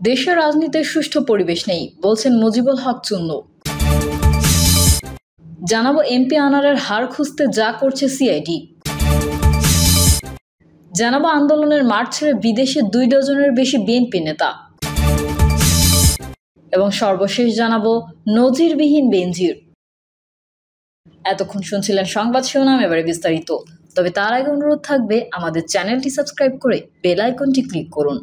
দেশের রাজনীতির সুষ্ঠু পরিবেশ নেই বলছেন মুজিবুল হক চুন্নু। জানাবো এমপি আনারের হার খুঁজতে যা করছে সিআইডি। জানাবো আন্দোলনের মাঠ ছেড়ে বিদেশে 2 ডজনের বেশি বিএনপি নেতা। এবং সর্বশেষ জানাবো নজিরবিহীন বেনজির। এতক্ষণ শুনছিলেন সংবাদ শিরোনাম, এবারে বিস্তারিত। তবে তার আগে অনুরোধ থাকবে আমাদের চ্যানেলটি সাবস্ক্রাইব করে বেল আইকনটি ক্লিক করুন।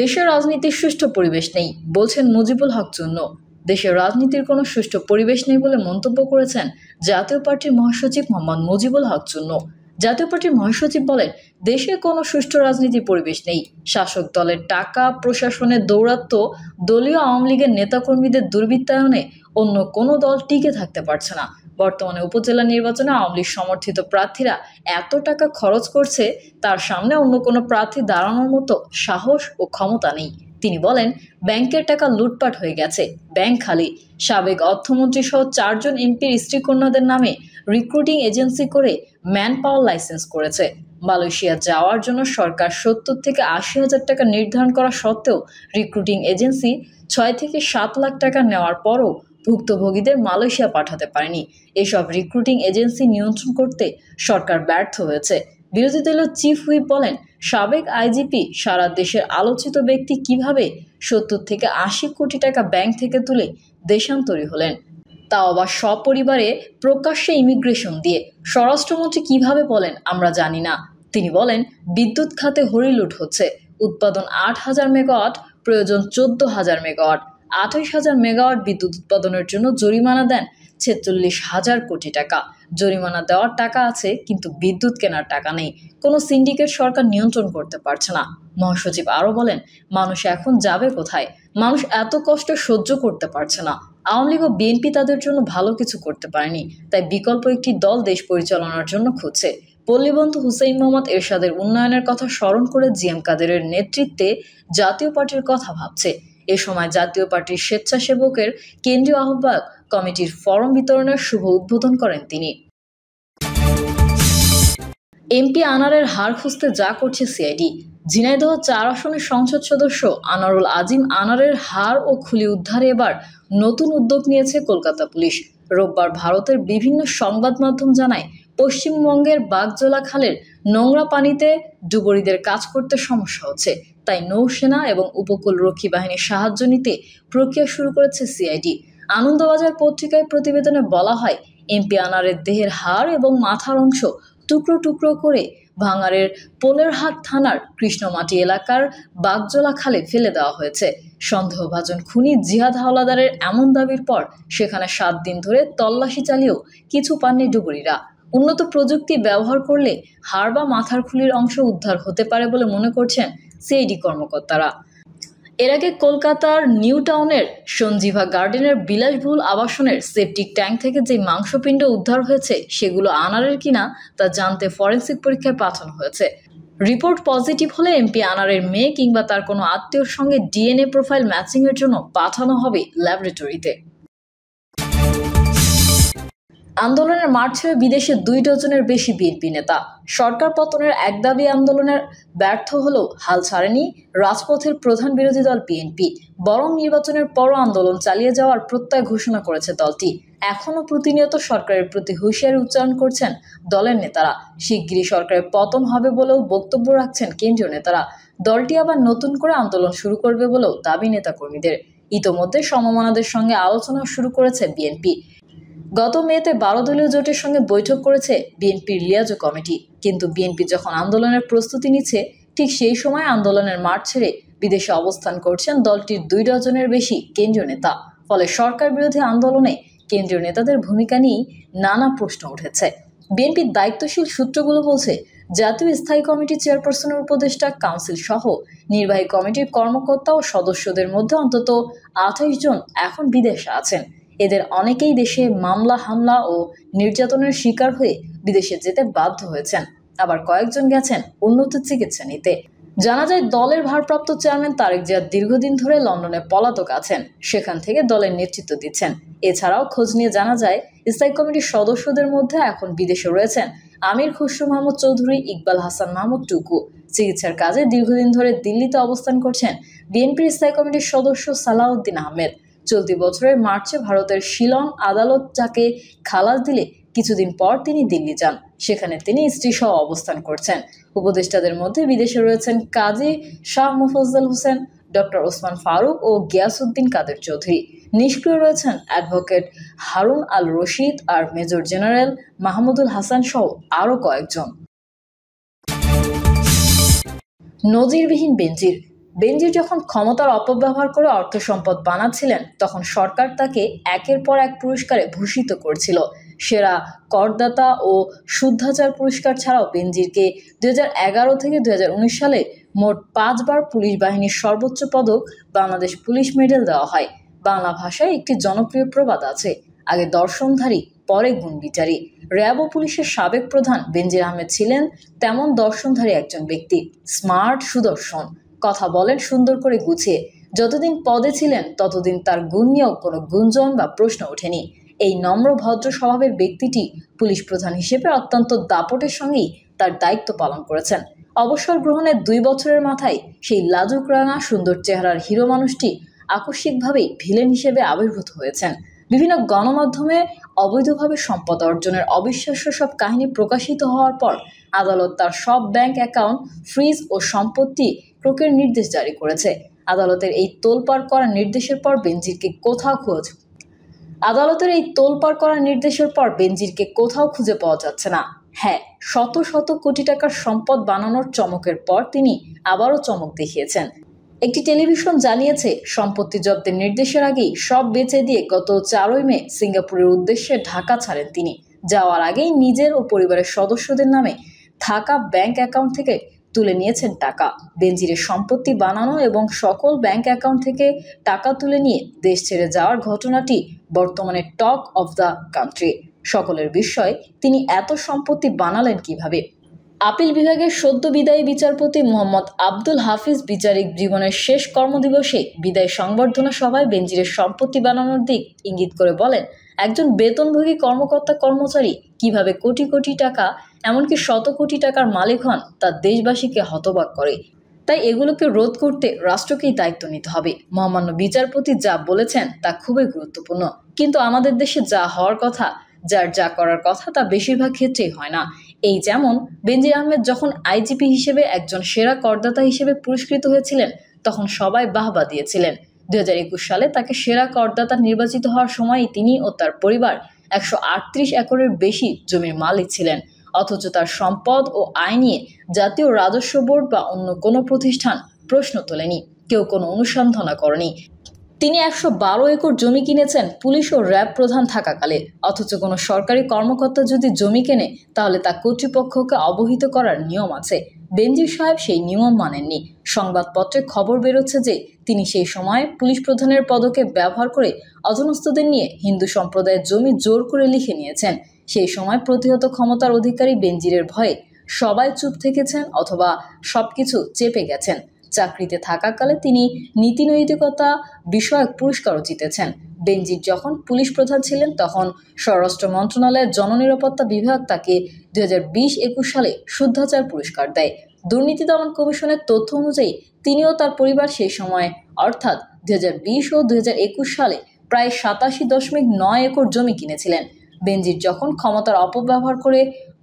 দেশের রাজনীতির সুষ্ঠু পরিবেশ নেই বলছেন মুজিবুল হক চুন্নু। দেশের রাজনীতির কোনো সুষ্ঠু পরিবেশ নেই বলে মন্তব্য করেছেন জাতীয় পার্টির মহাসচিব মোহাম্মদ মুজিবুল হক চুন্নু। জাতীয় পার্টির মহাসচিব বলেন, দেশে কোনো সুষ্ঠু রাজনীতির পরিবেশ নেই। শাসক দলের টাকা, প্রশাসনের দৌরাত্ম্য, দলীয় আওয়ামী লীগের নেতাকর্মীদের দুর্বৃত্তায়নে অন্য কোনো দল টিকে থাকতে পারছে না। বর্তমানে উপজেলা নির্বাচনে আওয়ামী লীগ সমর্থিত প্রার্থীরা এত টাকা খরচ করছে, তার সামনে অন্য কোনো প্রার্থী দাঁড়ানোর মতো সাহস ও ক্ষমতা নেই। তিনি বলেন, ব্যাংকের টাকা লুটপাট হয়ে গেছে, ব্যাংক খালি। সাবেক অর্থমন্ত্রী সহ 4 জন এমপির স্ত্রীকন্যাদের নামে রিক্রুটিং এজেন্সি করে ম্যান পাওয়ার লাইসেন্স করেছে। মালয়েশিয়া যাওয়ার জন্য সরকার 70 থেকে 80 হাজার টাকা নির্ধারণ করা সত্ত্বেও রিক্রুটিং এজেন্সি 6 থেকে 7 লাখ টাকা নেওয়ার পরও ভুক্তভোগীদের মালয়েশিয়া পাঠাতে পারেনি। এসব রিক্রুটিং এজেন্সি নিয়ন্ত্রণ করতে সরকার ব্যর্থ হয়েছে। বিরোধী দলীয় চিফ হুইপ বলেন, সাবেক আইজিপি সারা দেশের আলোচিত ব্যক্তি কিভাবে 70 থেকে 80 কোটি টাকা ব্যাংক থেকে তুলে দেশান্তরী হলেন, তাও আবার সপরিবারে প্রকাশ্যে ইমিগ্রেশন দিয়ে। স্বরাষ্ট্রমন্ত্রী কিভাবে বলেন আমরা জানি না। তিনি বলেন, বিদ্যুৎ খাতে হরিলুট হচ্ছে, উৎপাদন 8,000 মেগাওয়াট, প্রয়োজন 14,000 মেগাওয়াট। 28,000 মেগাওয়াট বিদ্যুৎ উৎপাদনের জন্য জরিমানা দেন 46,000 কোটি টাকা। জরিমানা দেওয়ার টাকা আছে, কিন্তু বিদ্যুৎ কেনার টাকা নেই। কোনো সিন্ডিকেট সরকার নিয়ন্ত্রণ করতে পারছে না। মহাসচিব আরও বলেন, মানুষ এখন যাবে কোথায়? মানুষ এত কষ্ট সহ্য করতে পারছে না। আওয়ামী লীগ ও বিএনপি তাদের জন্য ভালো কিছু করতে পারেনি, তাই বিকল্প একটি দল দেশ পরিচালনার জন্য খুঁজছে। পল্লীবন্ধু হুসেইন মোহাম্মদ এরশাদের উন্নয়নের কথা স্মরণ করে জিএম কাদেরের নেতৃত্বে জাতীয় পার্টির কথা ভাবছে। এ সময় জাতীয় পার্টির স্বেচ্ছাসেবকের কেন্দ্রীয় আহ্বায়ক কমিটির ফরম বিতরণের শুভ উদ্বোধন করেন তিনি। এমপি আনারের হার খুঁজতে যা করছে সিআইডি। ঝিনাইদহ 4 আসনের সংসদ সদস্য আনারুল আজিম আনারের হাড় ও খুলি উদ্ধারে এবার নতুন উদ্যোগ নিয়েছে কলকাতা পুলিশ। রোববার ভারতের বিভিন্ন সংবাদ মাধ্যম জানায়, পশ্চিমবঙ্গের বাগজোলা খালের নোংরা পানিতে ডুবুরিদের কাজ করতে সমস্যা হচ্ছে, তাই নৌসেনা এবং উপকূলরক্ষী বাহিনীর সাহায্য নিতে প্রক্রিয়া শুরু করেছে সিআইডি। আনন্দবাজার পত্রিকায় প্রতিবেদনে বলা হয়, এমপি আনারের দেহের হাড় এবং মাথার অংশ টুকরো টুকরো করে ভাঙাড়ের পোলেরহাট থানার কৃষ্ণমাটি এলাকার বাগজোলা খালে ফেলে দেওয়া হয়েছে। সন্দেহভাজন খুনি জিহাদ হাওলাদারের এমন দাবির পর সেখানে 7 দিন ধরে তল্লাশি চালিয়েও কিছু পাননি ডুবুরিরা। উন্নত প্রযুক্তি ব্যবহার করলে হাড় বা মাথার খুলির অংশ উদ্ধার হতে পারে বলে মনে করছেন সিআইডি কর্মকর্তারা। এর আগে কলকাতার নিউ টাউনের সঞ্জীভা গার্ডেনের বিলাসবহুল আবাসনের সেপটিক ট্যাঙ্ক থেকে যে মাংসপিণ্ড উদ্ধার হয়েছে সেগুলো আনারের কিনা তা জানতে ফরেনসিক পরীক্ষায় পাঠানো হয়েছে। রিপোর্ট পজিটিভ হলে এমপি আনারের মেয়ে কিংবা তার কোনো আত্মীয়র সঙ্গে ডিএনএ প্রোফাইল ম্যাচিংয়ের জন্য পাঠানো হবে ল্যাবরেটরিতে। আন্দোলনের মাঠ ছেড়ে বিদেশে 2 ডজনের বেশি বিএনপি নেতা। সরকার পতনের এক দাবি আন্দোলনের ব্যর্থ হলেও হাল ছাড়েনি রাজপথের প্রধান বিরোধী দল বিএনপি, বরং নির্বাচনের পরও আন্দোলন চালিয়ে যাওয়ার প্রত্যয় ঘোষণা করেছে দলটি। এখনও প্রতিনিয়ত সরকারের প্রতি হুঁশিয়ারি উচ্চারণ করছেন দলের নেতারা। শিগগিরই সরকারের পতন হবে বলেও বক্তব্য রাখছেন কেন্দ্রীয় নেতারা। দলটি আবার নতুন করে আন্দোলন শুরু করবে বলেও দাবি নেতাকর্মীদের। ইতোমধ্যে সমমনাদের সঙ্গে আলোচনা শুরু করেছে বিএনপি। গত মেতে 12 দলীয় জোটের সঙ্গে বৈঠক করেছে বিএনপির লিয়াজো কমিটি, কিন্তু বিএনপি যখন আন্দোলনের প্রস্তুতি নিচ্ছে ঠিক সেই সময় আন্দোলনের মাঠ ছেড়ে বিদেশে অবস্থান করছেন দলটির 2 ডজনের বেশি কেন্দ্রীয় নেতা। ফলে সরকার বিরোধী আন্দোলনে কেন্দ্রীয় নেতাদের ভূমিকা নিয়ে নানা প্রশ্ন উঠেছে। বিএনপির দায়িত্বশীল সূত্রগুলো বলছে, জাতীয় স্থায়ী কমিটির চেয়ারপারসনের উপদেষ্টা কাউন্সিল সহ নির্বাহী কমিটির কর্মকর্তা ও সদস্যদের মধ্যে অন্তত 28 জন এখন বিদেশে আছেন। এদের অনেকেই দেশে মামলা, হামলা ও নির্যাতনের শিকার হয়ে বিদেশে যেতে বাধ্য হয়েছেন, আবার কয়েকজন গেছেন উন্নত চিকিৎসা নিতে। জানা যায়, দলের ভারপ্রাপ্ত চেয়ারম্যান তারেক জিয়া দীর্ঘদিন ধরে লন্ডনে পলাতক আছেন, সেখান থেকে দলের নেতৃত্ব দিচ্ছেন। এছাড়াও খোঁজ নিয়ে জানা যায়, স্থায়ী কমিটির সদস্যদের মধ্যে এখন বিদেশে রয়েছেন আমির খসরু মাহমুদ চৌধুরী, ইকবাল হাসান মাহমুদ টুকু। চিকিৎসার কাজে দীর্ঘদিন ধরে দিল্লিতে অবস্থান করছেন বিএনপির স্থায়ী কমিটির সদস্য সালাউদ্দিন আহমেদ। চলতি বছরের মার্চে ভারতের শিলং আদালত যাকে খালাস দিলে কিছুদিন পর তিনি দিল্লি যান। সেখানে তিনি স্ত্রী সহ অবস্থান করছেন। উপদেষ্টাদের মধ্যে বিদেশে রয়েছেন কাজী শাহ মোফাজ্জল হোসেন, ডক্টর ওসমান ফারুক ও গিয়াসউদ্দিন কাদের চৌধুরী। নিষ্ক্রিয় রয়েছেন অ্যাডভোকেট হারুন আল রশিদ আর মেজর জেনারেল মাহমুদুল হাসান সহ আরও কয়েকজন। নজিরবিহীন বেনজির যখন ক্ষমতার অপব্যবহার করে অর্থ সম্পদ বানাচ্ছিলেন, তখন সরকার তাকে একের পর এক পুরস্কারে ভূষিত করছিল। সেরা করদাতা ও শুদ্ধাচার পুরস্কার ছাড়াও বেনজিরকে 2011 থেকে 2019 সালে মোট 5 বার পুলিশ বাহিনীর সর্বোচ্চ পদক বাংলাদেশ পুলিশ মেডেল দেওয়া হয়। বাংলা ভাষায় একটি জনপ্রিয় প্রবাদ আছে, আগে দর্শনধারী পরে গুণবিচারী। র্যাব ও পুলিশের সাবেক প্রধান বেনজির আহমেদ ছিলেন তেমন দর্শনধারী একজন ব্যক্তি। স্মার্ট, সুদর্শন, কথা বলেন সুন্দর করে গুছিয়ে। যতদিন পদে ছিলেন ততদিন তার গুণ নিয়েও কোনো গুঞ্জন বা প্রশ্ন ওঠেনি। এই নম্র ভদ্র স্বভাবের ব্যক্তিটি পুলিশ প্রধান হিসেবে অত্যন্ত দাপটের সঙ্গেই তার দায়িত্ব পালন করেছেন। অবসর গ্রহণের 2 বছরের মাথায় সেই লাজুক রাঙা সুন্দর চেহারার হিরো মানুষটি আকস্মিকভাবেই ভিলেন হিসেবে আবির্ভূত হয়েছেন। বিভিন্ন গণমাধ্যমে অবৈধভাবে সম্পদ অর্জনের অবিশ্বাস্য সব কাহিনী প্রকাশিত হওয়ার পর আদালত তার সব ব্যাংক অ্যাকাউন্ট ফ্রিজ ও সম্পত্তি ক্রোকের নির্দেশ জারি করেছে। আদালতের এই তোলপাড় করা নির্দেশের পর বেনজিরকে কোথাও খুঁজে পাওয়া যাচ্ছে না। হ্যাঁ, শত শত কোটি টাকার সম্পদ বানানোর চমকের পর তিনি আবারও চমক দেখিয়েছেন। একটি টেলিভিশন জানিয়েছে, সম্পত্তি জব্দের নির্দেশের আগেই সব বেচে দিয়ে গত 4 মে সিঙ্গাপুরের উদ্দেশ্যে ঢাকা ছাড়েন তিনি। যাওয়ার আগেই নিজের ও পরিবারের সদস্যদের নামে থাকা ব্যাংক অ্যাকাউন্ট থেকে তুলে নিয়েছেন টাকা। বেনজিরের সম্পত্তি বানানো এবং সকল ব্যাংক অ্যাকাউন্ট থেকে টাকা তুলে নিয়ে দেশ ছেড়ে যাওয়ার ঘটনাটি বর্তমানে টক অফ দ্য কান্ট্রি। সকলের বিস্ময়, তিনি এত সম্পত্তি বানালেন কিভাবে। আপিল বিভাগের সদ্য বিদায়ী বিচারপতি মোহাম্মদ আব্দুল হাফিজ বিচারিক জীবনের শেষ কর্মদিবসে বিদায় সংবর্ধনা সভায় বেনজিরের সম্পত্তি বানানোর দিক ইঙ্গিত করে বলেন, একজন বেতনভোগী কর্মচারী কিভাবে কোটি কোটি টাকা, এমনকি শত কোটি টাকার মালিক হন তা দেশবাসীকে হতবাক করে। তাই এগুলোকে রোধ করতে রাষ্ট্রকেই দায়িত্ব নিতে হবে। মহামান্য বিচারপতি যা বলেছেন তা খুবই গুরুত্বপূর্ণ, কিন্তু আমাদের দেশে যা হওয়ার কথা, যার যা করার কথা তা বেশিরভাগ ক্ষেত্রেই হয় না। এই যেমন বেনজির আহমেদ যখন আইজিপি হিসেবে একজন সেরা করদাতা হিসেবে পুরস্কৃত হয়েছিলেন, তখন সবাই বাহবা দিয়েছিলেন। 2021 সালে তাকে সেরা করদাতা নির্বাচিত হওয়ার সময় তিনি ও তার পরিবার 138 একরের বেশি জমির মালিক ছিলেন। অথচ তার সম্পদ ও আয় নিয়ে জাতীয় রাজস্ব বোর্ড বা অন্য কোনো প্রতিষ্ঠান প্রশ্ন তোলেনি, কেউ কোনো অনুসন্ধান করেনি। তিনি 112 একর জমি কিনেছেন পুলিশ ও র্যাব প্রধান থাকাকালে। অথচ কোনো সরকারি কর্মকর্তা যদি জমি কেনে, তাহলে তা কর্তৃপক্ষকে অবহিত করার নিয়ম আছে। বেনজির সাহেব সেই নিয়ম মানেননি। সংবাদপত্রে খবর বেরোচ্ছে যে তিনি সেই সময় পুলিশ প্রধানের পদকে ব্যবহার করে অধীনস্থদের নিয়ে হিন্দু সম্প্রদায়ের জমি জোর করে লিখে নিয়েছেন। সেই সময় প্রতিহত ক্ষমতার অধিকারী বেনজিরের ভয়ে সবাই চুপ থেকেছেন অথবা সবকিছু চেপে গেছেন। চাকরিতে থাকাকালে তিনি নীতিনৈতিকতা বিষয়ক পুরস্কারও জিতেছেন। বেনজির যখন পুলিশ প্রধান ছিলেন, তখন স্বরাষ্ট্র মন্ত্রণালয়ের জননিরাপত্তা বিভাগ তাকে 2020-21 সালে শুদ্ধাচার পুরস্কার দেয়। দুর্নীতি দমন কমিশনের তথ্য অনুযায়ী তিনিও তার পরিবার সেই সময় অর্থাৎ 2020 ও 2021 সালে প্রায় 87.9 একর জমি কিনেছিলেন। বেনজির যখন ক্ষমতার অপব্যবহার করে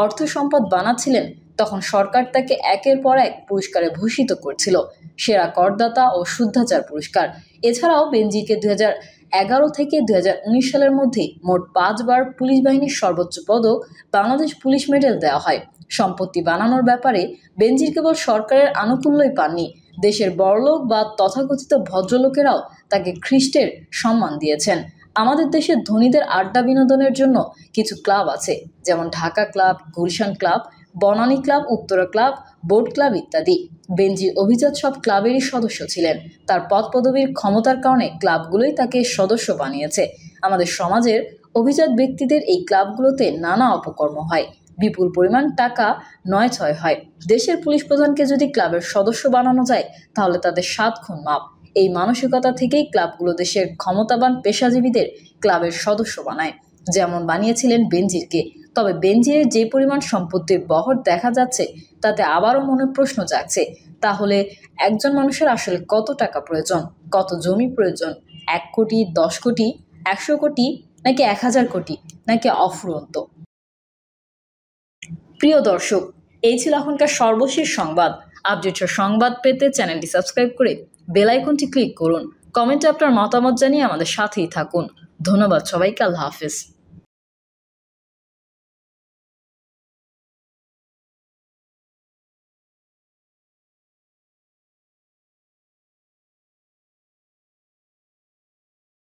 অর্থ সম্পদ বানাচ্ছিলেন, তখন সরকার তাকে একের পর এক পুরস্কারে ভূষিত করছিল। সেরা করদাতা ও শুদ্ধাচার পুরস্কার। এছাড়াও বেনজিরকে 2011 থেকে 2019 সালের মধ্যে মোট 5 বার পুলিশ বাহিনীর সর্বোচ্চ পদক বাংলাদেশ পুলিশ মেডেল দেওয়া হয়। সম্পত্তি বানানোর ব্যাপারে বেনজির কেবল সরকারের আনুকূল্যই পাননি, দেশের বড়লোক বা তথাকথিত ভদ্রলোকেরাও তাকে খ্রিস্টের সম্মান দিয়েছেন। আমাদের দেশের ধনীদের আড্ডা বিনোদনের জন্য কিছু ক্লাব আছে, যেমন Dhaka club, Gulshan club, Banani club, Uttara club, boat club ইত্যাদি। বেনজির অভিজাত সব ক্লাবেরই সদস্য ছিলেন। তার পদপদবীর ক্ষমতার কারণে ক্লাবগুলোই তাকে সদস্য বানিয়েছে। আমাদের সমাজের অভিজাত ব্যক্তিদের এই ক্লাবগুলোতে নানা অপকর্ম হয়, বিপুল পরিমাণ টাকা নয়-ছয় হয়। দেশের পুলিশ প্রধানকে যদি ক্লাবের সদস্য বানানো যায়, তাহলে তাদের 7 খুন মাপ। এই মানসিকতা থেকেই ক্লাবগুলো দেশের ক্ষমতাবান পেশাজীবীদের ক্লাবের সদস্য বানায়, যেমন বানিয়েছিলেন বেনজিরকে। তবে বেনজিরের যে পরিমাণ সম্পত্তির বহর দেখা যাচ্ছে তাতে আবারও মনে প্রশ্ন জাগছে, তাহলে একজন মানুষের আসলে কত টাকা প্রয়োজন, কত জমি প্রয়োজন? 1 কোটি, 10 কোটি, 100 কোটি, নাকি 1000 কোটি, নাকি অফুরন্ত? প্রিয় দর্শক, এই ছিল এখনকার সর্বশেষ সংবাদ। আপডেটের সংবাদ পেতে চ্যানেলটি সাবস্ক্রাইব করে বেল আইকনটি ক্লিক করুন। কমেন্টে আপনার মতামত জানিয়ে আমাদের সাথেই থাকুন। ধন্যবাদ সবাইকে। আল্লাহ হাফেজ।